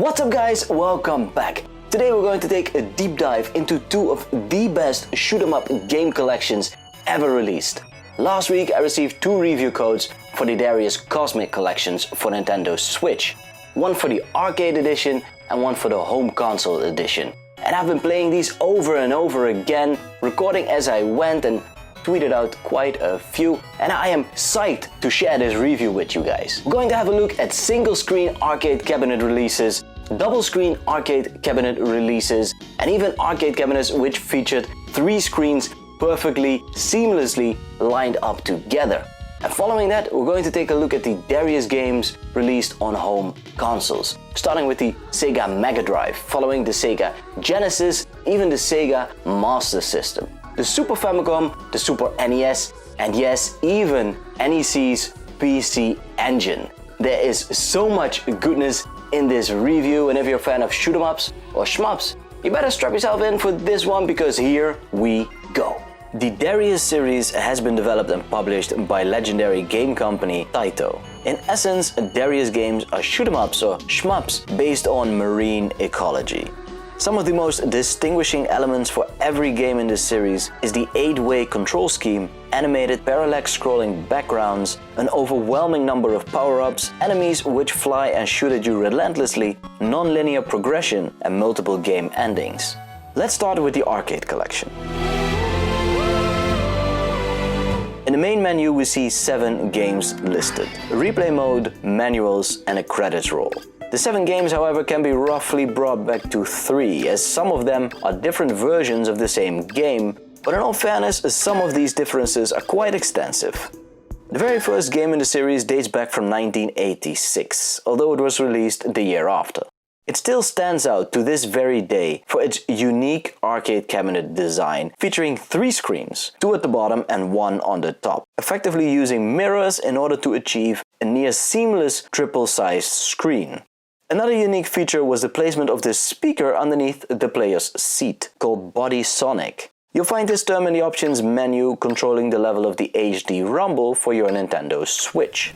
What's up guys, welcome back. Today we're going to take a deep dive into two of the best shoot 'em up game collections ever released. Last week I received two review codes for the Darius Cozmic Collections for Nintendo Switch. One for the arcade edition and one for the home console edition. And I've been playing these over and over again, recording as I went and tweeted out quite a few, and I am psyched to share this review with you guys. We're going to have a look at single screen arcade cabinet releases, double screen arcade cabinet releases, and even arcade cabinets which featured 3 screens perfectly, seamlessly lined up together. And following that, we're going to take a look at the Darius games released on home consoles, starting with the Sega Mega Drive, following the Sega Genesis, even the Sega Master System, the Super Famicom, the Super NES, and yes, even NEC's PC Engine. There is so much goodness in this review, and if you're a fan of shoot 'em ups or shmups, you better strap yourself in for this one, because here we go. The Darius series has been developed and published by legendary game company Taito. In essence, Darius games are shoot 'em ups or shmups based on marine ecology. Some of the most distinguishing elements for every game in this series is the 8-way control scheme, animated parallax scrolling backgrounds, an overwhelming number of power-ups, enemies which fly and shoot at you relentlessly, non-linear progression, and multiple game endings. Let's start with the arcade collection. In the main menu we see 7 games listed: replay mode, manuals, and a credits roll. The 7 games, however, can be roughly brought back to 3, as some of them are different versions of the same game, but in all fairness, some of these differences are quite extensive. The very first game in the series dates back from 1986, although it was released the year after. It still stands out to this very day for its unique arcade cabinet design, featuring 3 screens, 2 at the bottom and 1 on the top, effectively using mirrors in order to achieve a near seamless triple-sized screen. Another unique feature was the placement of this speaker underneath the player's seat, called Body Sonic. You'll find this term in the options menu, controlling the level of the HD rumble for your Nintendo Switch.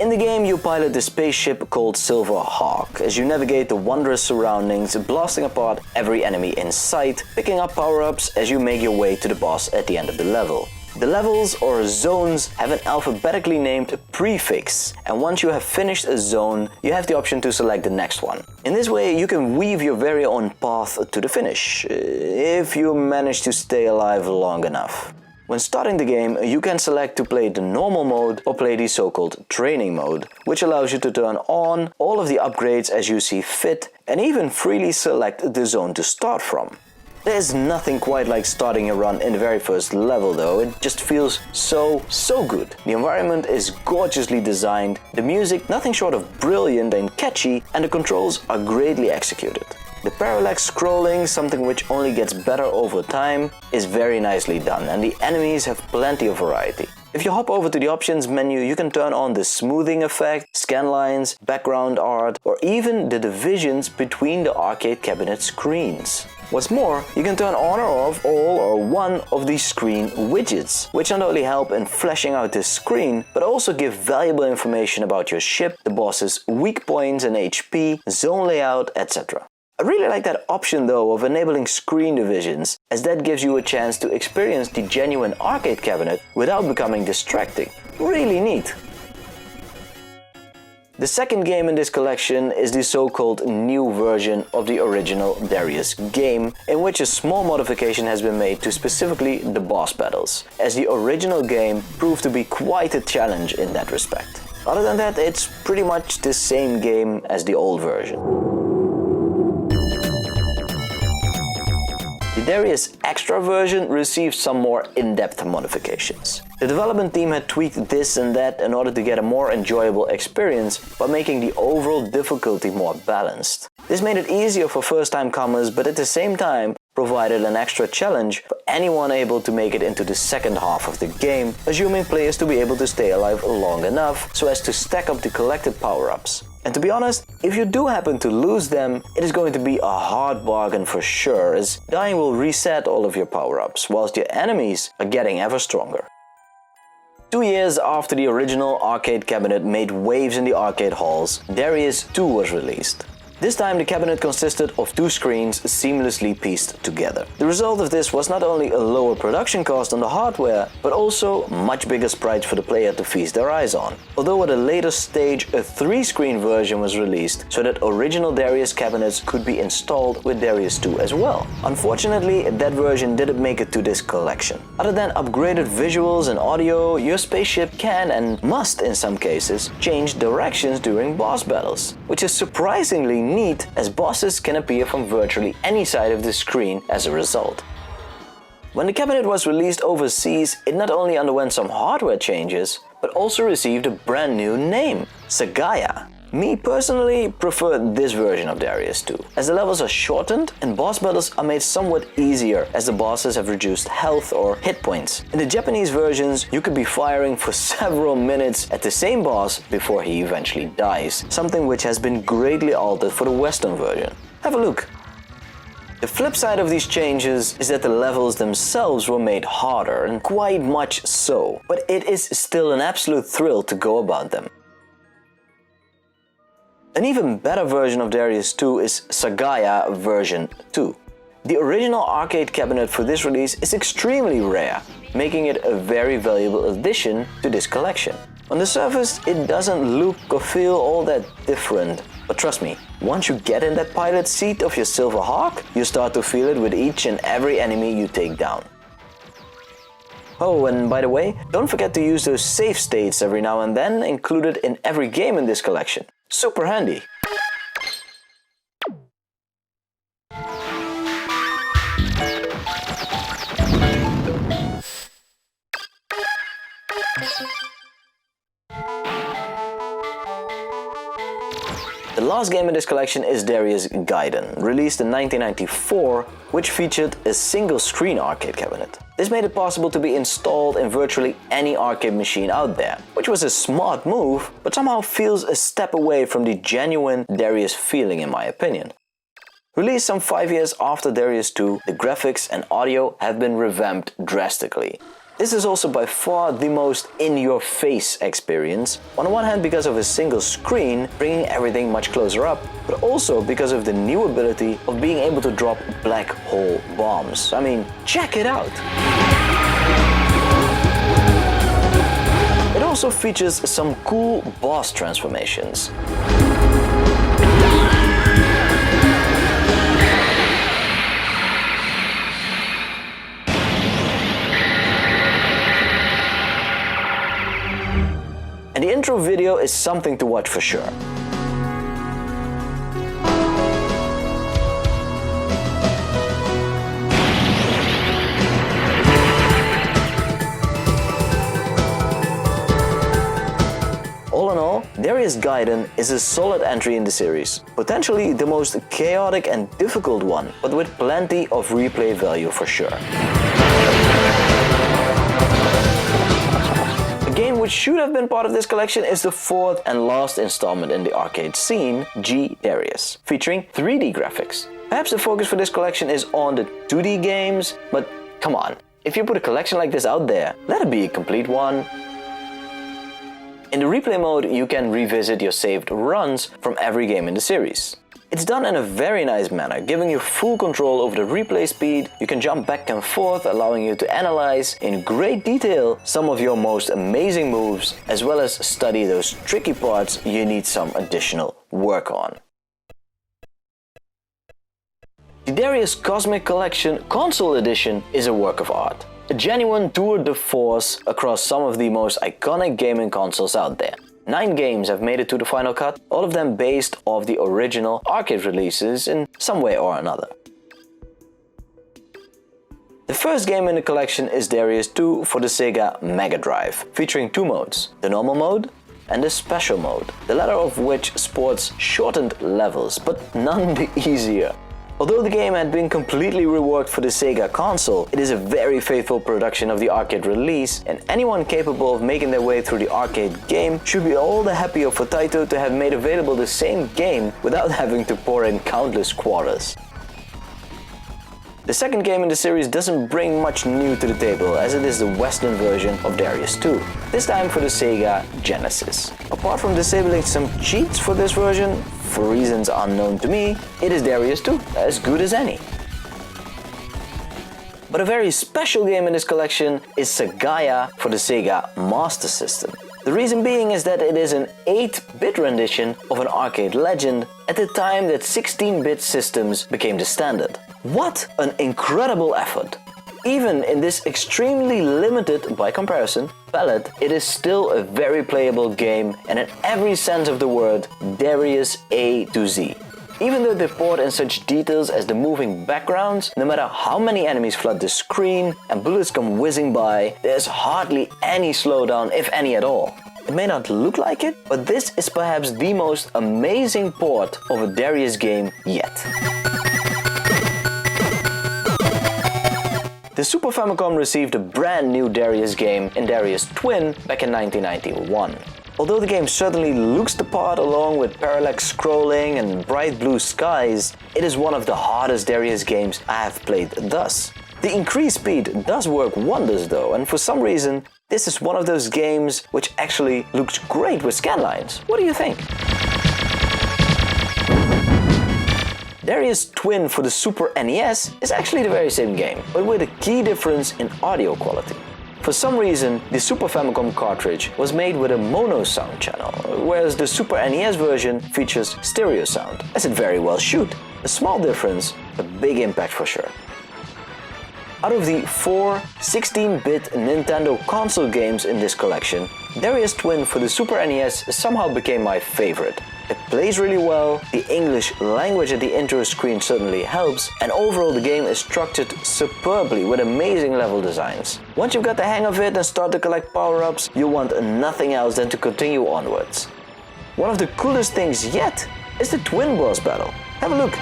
In the game, you pilot the spaceship called Silver Hawk as you navigate the wondrous surroundings, blasting apart every enemy in sight, picking up power-ups as you make your way to the boss at the end of the level. The levels, or zones, have an alphabetically named prefix, and once you have finished a zone, you have the option to select the next one. In this way, you can weave your very own path to the finish, if you manage to stay alive long enough. When starting the game, you can select to play the normal mode or play the so-called training mode, which allows you to turn on all of the upgrades as you see fit, and even freely select the zone to start from. There's nothing quite like starting a run in the very first level though, it just feels so good. The environment is gorgeously designed, the music nothing short of brilliant and catchy, and the controls are greatly executed. The parallax scrolling, something which only gets better over time, is very nicely done, and the enemies have plenty of variety. If you hop over to the options menu, you can turn on the smoothing effect, scan lines, background art, or even the divisions between the arcade cabinet screens. What's more, you can turn on or off all or one of these screen widgets, which not only help in fleshing out this screen, but also give valuable information about your ship, the boss's weak points and HP, zone layout, etc. I really like that option though of enabling screen divisions, as that gives you a chance to experience the genuine arcade cabinet without becoming distracting. Really neat. The second game in this collection is the so-called new version of the original Darius game, in which a small modification has been made to specifically the boss battles, as the original game proved to be quite a challenge in that respect. Other than that, it's pretty much the same game as the old version. The Darius Extra version received some more in-depth modifications. The development team had tweaked this and that in order to get a more enjoyable experience by making the overall difficulty more balanced. This made it easier for first-time comers, but at the same time provided an extra challenge for anyone able to make it into the second half of the game, assuming players to be able to stay alive long enough so as to stack up the collected power-ups. And to be honest, if you do happen to lose them, it is going to be a hard bargain for sure, as dying will reset all of your power-ups, whilst your enemies are getting ever stronger. 2 years after the original arcade cabinet made waves in the arcade halls, Darius 2 was released. This time the cabinet consisted of two screens seamlessly pieced together. The result of this was not only a lower production cost on the hardware, but also much bigger sprites for the player to feast their eyes on. Although at a later stage a 3-screen version was released so that original Darius cabinets could be installed with Darius 2 as well. Unfortunately, that version didn't make it to this collection. Other than upgraded visuals and audio, your spaceship can and must in some cases change directions during boss battles, which is surprisingly neat as bosses can appear from virtually any side of the screen as a result. When the cabinet was released overseas, it not only underwent some hardware changes, but also received a brand new name, Sagaya. Me personally prefer this version of Darius 2, as the levels are shortened and boss battles are made somewhat easier as the bosses have reduced health or hit points. In the Japanese versions, you could be firing for several minutes at the same boss before he eventually dies, something which has been greatly altered for the Western version. Have a look. The flip side of these changes is that the levels themselves were made harder, and quite much so, but it is still an absolute thrill to go about them. An even better version of Darius 2 is Sagaya version 2. The original arcade cabinet for this release is extremely rare, making it a very valuable addition to this collection. On the surface, it doesn't look or feel all that different, but trust me, once you get in that pilot seat of your Silver Hawk, you start to feel it with each and every enemy you take down. Oh, and by the way, don't forget to use those save states every now and then, included in every game in this collection. Super handy. The last game in this collection is Darius Gaiden, released in 1994, which featured a single-screen arcade cabinet. This made it possible to be installed in virtually any arcade machine out there, which was a smart move, but somehow feels a step away from the genuine Darius feeling in my opinion. Released some 5 years after Darius 2, the graphics and audio have been revamped drastically. This is also by far the most in-your-face experience, on the one hand because of a single screen bringing everything much closer up, but also because of the new ability of being able to drop black hole bombs. I mean, check it out! It also features some cool boss transformations. And the intro video is something to watch for sure. All in all, Darius Gaiden is a solid entry in the series, potentially the most chaotic and difficult one, but with plenty of replay value for sure. A game which should have been part of this collection is the fourth and last installment in the arcade scene, G Darius, featuring 3D graphics. Perhaps the focus for this collection is on the 2D games, but come on, if you put a collection like this out there, let it be a complete one. In the replay mode, you can revisit your saved runs from every game in the series. It's done in a very nice manner, giving you full control over the replay speed. You can jump back and forth, allowing you to analyze in great detail some of your most amazing moves, as well as study those tricky parts you need some additional work on. The Darius Cozmic Collection Console Edition is a work of art. A genuine tour de force across some of the most iconic gaming consoles out there. 9 games have made it to the final cut, all of them based off the original arcade releases in some way or another. The first game in the collection is Darius 2 for the Sega Mega Drive, featuring 2 modes, the normal mode and the special mode, the latter of which sports shortened levels, but none the easier. Although the game had been completely reworked for the Sega console, it is a very faithful production of the arcade release, and anyone capable of making their way through the arcade game should be all the happier for Taito to have made available the same game without having to pour in countless quarters. The second game in the series doesn't bring much new to the table, as it is the Western version of Darius 2, this time for the Sega Genesis. Apart from disabling some cheats for this version, for reasons unknown to me, it is Darius 2, as good as any. But a very special game in this collection is Sagaya for the Sega Master System. The reason being is that it is an 8-bit rendition of an arcade legend at the time that 16-bit systems became the standard. What an incredible effort! Even in this extremely limited, by comparison, palette, it is still a very playable game and in every sense of the word, Darius A to Z. Even though they poured in such details as the moving backgrounds, no matter how many enemies flood the screen and bullets come whizzing by, there's hardly any slowdown, if any at all. It may not look like it, but this is perhaps the most amazing port of a Darius game yet. The Super Famicom received a brand new Darius game in Darius Twin back in 1991. Although the game certainly looks the part along with parallax scrolling and bright blue skies, it is one of the hardest Darius games I have played thus. The increased speed does work wonders though, and for some reason, this is one of those games which actually looks great with scanlines. What do you think? Darius Twin for the Super NES is actually the very same game, but with a key difference in audio quality. For some reason, the Super Famicom cartridge was made with a mono sound channel, whereas the Super NES version features stereo sound, as it very well should. A small difference, a big impact for sure. Out of the 4 16-bit Nintendo console games in this collection, Darius Twin for the Super NES somehow became my favorite. It plays really well, the English language at the intro screen certainly helps, and overall the game is structured superbly with amazing level designs. Once you've got the hang of it and start to collect power-ups, you'll want nothing else than to continue onwards. One of the coolest things yet is the Twin boss battle. Have a look!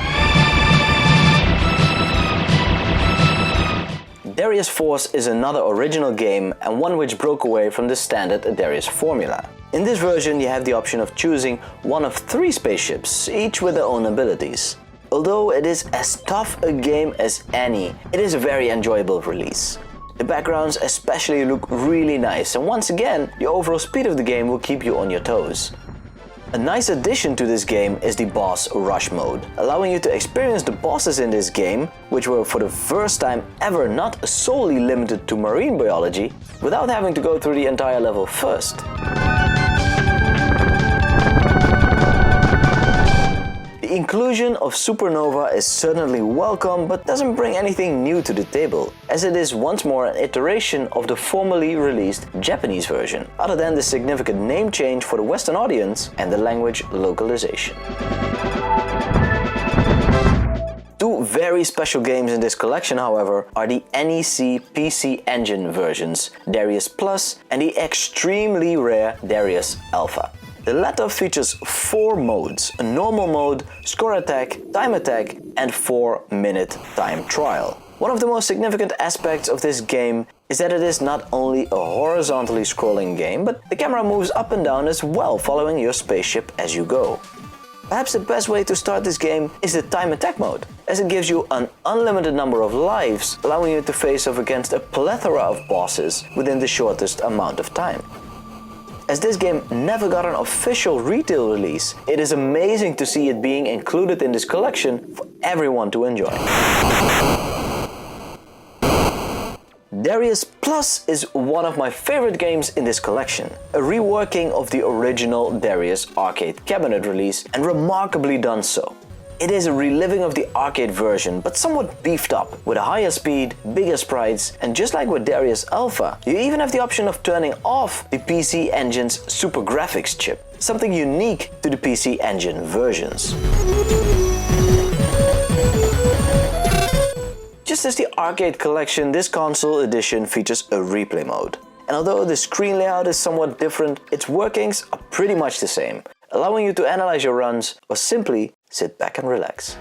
Darius Force is another original game and one which broke away from the standard Darius formula. In this version you have the option of choosing one of 3 spaceships, each with their own abilities. Although it is as tough a game as any, it is a very enjoyable release. The backgrounds especially look really nice, and once again, the overall speed of the game will keep you on your toes. A nice addition to this game is the boss rush mode, allowing you to experience the bosses in this game, which were for the first time ever not solely limited to marine biology, without having to go through the entire level first. The inclusion of Supernova is certainly welcome, but doesn't bring anything new to the table, as it is once more an iteration of the formerly released Japanese version, other than the significant name change for the Western audience and the language localization. 2 very special games in this collection, however, are the NEC PC Engine versions, Darius Plus and the extremely rare Darius Alpha. The latter features 4 modes, a normal mode, score attack, time attack and 4-minute time trial. One of the most significant aspects of this game is that it is not only a horizontally scrolling game, but the camera moves up and down as well, following your spaceship as you go. Perhaps the best way to start this game is the time attack mode, as it gives you an unlimited number of lives, allowing you to face off against a plethora of bosses within the shortest amount of time. As this game never got an official retail release, it is amazing to see it being included in this collection for everyone to enjoy. Darius Plus is one of my favorite games in this collection, a reworking of the original Darius arcade cabinet release, and remarkably done so. It is a reliving of the arcade version, but somewhat beefed up, with a higher speed, bigger sprites, and just like with Darius Alpha, you even have the option of turning off the PC Engine's Super Graphics chip, something unique to the PC Engine versions. Just as the arcade collection, this console edition features a replay mode. And although the screen layout is somewhat different, its workings are pretty much the same, allowing you to analyze your runs or simply sit back and relax.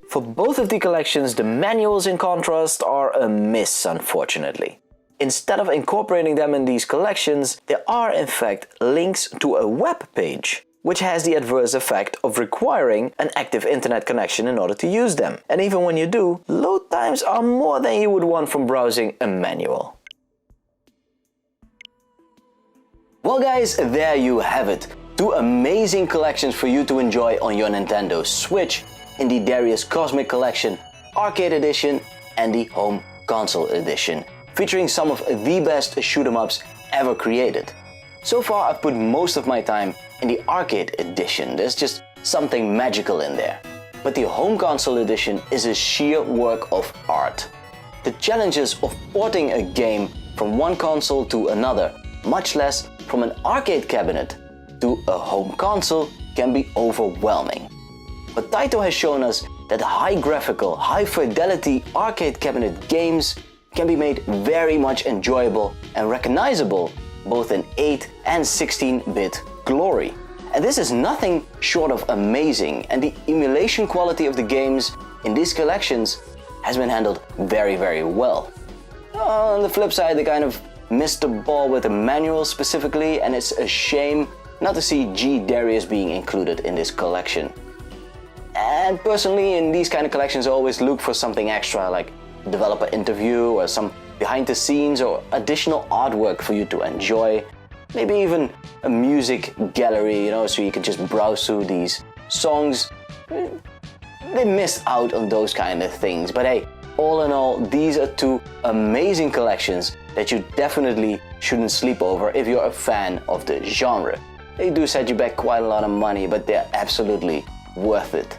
For both of the collections, the manuals in contrast are a miss, unfortunately. Instead of incorporating them in these collections, there are in fact links to a web page, which has the adverse effect of requiring an active internet connection in order to use them. And even when you do, load times are more than you would want from browsing a manual. Well guys, there you have it. 2 amazing collections for you to enjoy on your Nintendo Switch in the Darius Cozmic Collection, Arcade Edition and the Home Console Edition, featuring some of the best shoot-'em-ups ever created. So far I've put most of my time in the Arcade Edition. There's just something magical in there. But the Home Console Edition is a sheer work of art. The challenges of porting a game from one console to another, much less from an arcade cabinet to a home console, can be overwhelming. But Taito has shown us that high graphical, high fidelity arcade cabinet games can be made very much enjoyable and recognizable both in 8 and 16-bit glory. And this is nothing short of amazing, and the emulation quality of the games in these collections has been handled very, very well. On the flip side, they kind of missed the ball with the manual specifically, and it's a shame not to see G. Darius being included in this collection. And personally, in these kind of collections, I always look for something extra, like a developer interview or some behind the scenes or additional artwork for you to enjoy. Maybe even a music gallery, so you can just browse through these songs. They missed out on those kind of things. But hey, all in all, these are 2 amazing collections that you definitely shouldn't sleep over if you're a fan of the genre. They do set you back quite a lot of money, but they're absolutely worth it.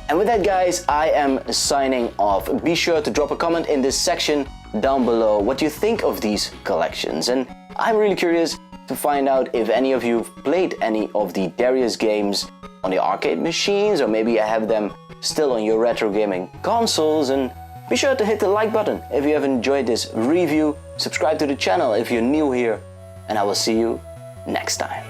And with that guys, I am signing off. Be sure to drop a comment in this section down below what you think of these collections. And I'm really curious to find out if any of you have played any of the Darius games on the arcade machines, or maybe I have them still on your retro gaming consoles. And be sure to hit the like button if you have enjoyed this review, subscribe to the channel if you're new here, and I will see you next time.